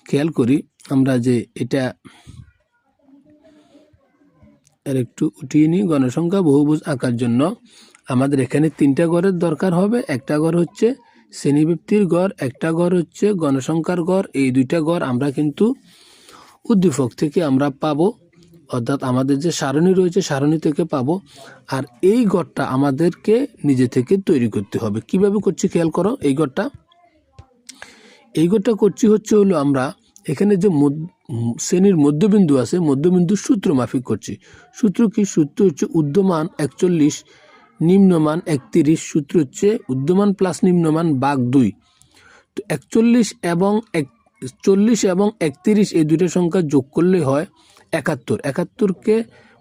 খেয়াল করি আমরা যে এটা আর একটু উঠিয়ে নিই। গণসংখ্যা বহুভুজ আঁকার জন্য আমাদের এখানে 3টা গড়ের দরকার হবে। একটা গড় হচ্ছে শ্রেণীব্যক্তির গড়, একটা গড় হচ্ছে গণসংখ্যার গড়। এই 2টা গড় আমরা কিন্তু উদ্দীপক থেকে আমরা পাবো, অর্থাৎ আমাদের যে সারণী রয়েছে সারণী থেকে পাবো। আর এই গড়টা আমাদেরকে নিজে থেকে তৈরি করতে হবে। কিভাবে করছি খেয়াল করো। এই গড়টা করছি হলো আমরা এখানে যে শ্রেণীর মধ্যবিন্দু আছে, মধ্যবিন্দুর সূত্র মাফিক করছি। সূত্র কি? সূত্র হচ্ছে ঊর্ধ্বমান 41 নিম্নমান 31। সূত্র হচ্ছে ঊর্ধ্বমান প্লাস নিম্নমান ভাগ 2। তো 41 এবং 31 এই 2টা সংখ্যা যোগ করলে হয় 71। 71কে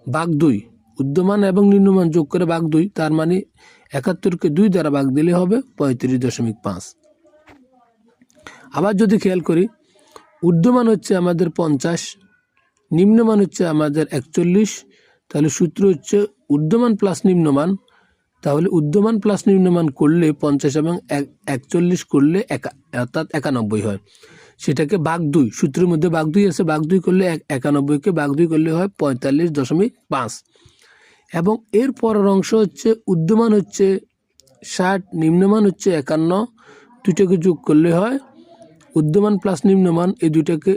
ভাগ 2, ঊর্ধ্বমান এবং নিম্নমান যোগ করে ভাগ 2, তার মানে 71কে 2 দ্বারা ভাগ দিলে হবে 35.5। আবার যদি খেয়াল করি, ঊর্ধ্বমান হচ্ছে আমাদের 50, নিম্নমান হচ্ছে আমাদের 41। তাহলে সূত্র হচ্ছে ঊর্ধ্বমান প্লাস নিম্নমান। তাহলে ঊর্ধ্বমান প্লাস নিম্নমান করলে 50 এবং 41 করলে অর্থাৎ 91 হয়। সেটাকে ভাগ 2, সূত্রের মধ্যে ভাগ 2 আছে, ভাগ 2 করলে 91কে ভাগ 2 করলে হয় 45.5। এবং এর পরের অংশ হচ্ছে ঊর্ধ্বমান হচ্ছে 60, নিম্নমান হচ্ছে 51। দুইটাকে যোগ করলে হয় ঊর্ধ্বমান প্লাস নিম্নমান, এই 2টাকে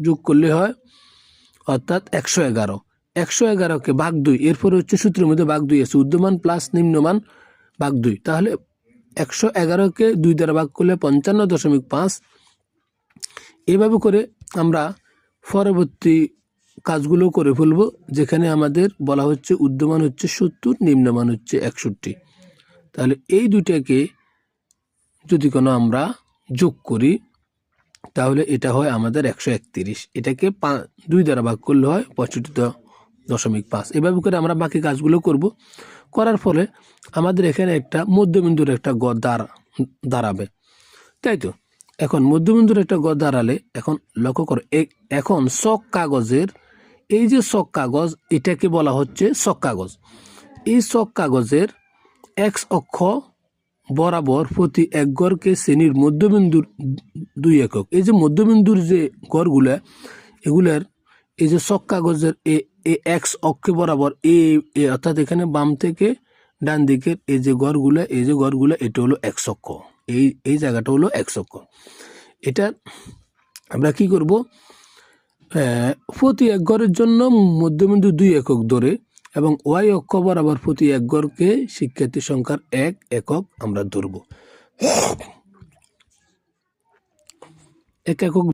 যোগ করলে হয় অর্থাৎ 111। 111কে ভাগ 2, এরপরে হচ্ছে সূত্রের মধ্যে ভাগ 2 আছে, ঊর্ধ্বমান প্লাস নিম্নমান ভাগ 2। তাহলে 111কে 2 দ্বারা ভাগ করলে 55.5। এভাবে করে আমরা পরবর্তী কাজগুলো করে ফেলব, যেখানে আমাদের বলা হচ্ছে ঊর্ধ্বমান হচ্ছে 70, নিম্নমান হচ্ছে 61। তাহলে এই 2টাকে যদি কোনো আমরা যোগ করি তাহলে এটা হয় আমাদের 131। এটাকে 2 দ্বারা ভাগ করলে হয় 65.5। এভাবে করে আমরা বাকি কাজগুলো করব। করার ফলে আমাদের এখানে একটা মধ্যবিন্দুর একটা গড় দাঁড়াবে, তাই তো? এখন মধ্যবিন্দুর একটা গড় দাঁড়ালে এখন লক্ষ্য করো, এখন শক কাগজের এই যে শক কাগজ, এটাকে বলা হচ্ছে শক কাগজ। এই শক কাগজের এক্স অক্ষ বরাবর প্রতি এক গড়কে শ্রেণীর মধ্যবিন্দুর 2 একক। এই যে মধ্যবিন্দুর যে গড়গুলা, এগুলার এই যে শক কাগজের এক্স অক্ষে বরাবর অর্থাৎ এখানে বাম থেকে ডান দিকের এই যে গড়গুলা, এটা হলো এক্স অক্ষ। এই জায়গাটা হলো এক্স অক্ষ। এটা আমরা কি করব, প্রতি এক গড়ের জন্য মধ্যবিন্দু 2 একক ধরে এবং ওয়াই অক্ষ বরাবর প্রতি এক গড়কে শিক্ষার্থী সংখ্যার 1 একক আমরা ধরব। 1 একক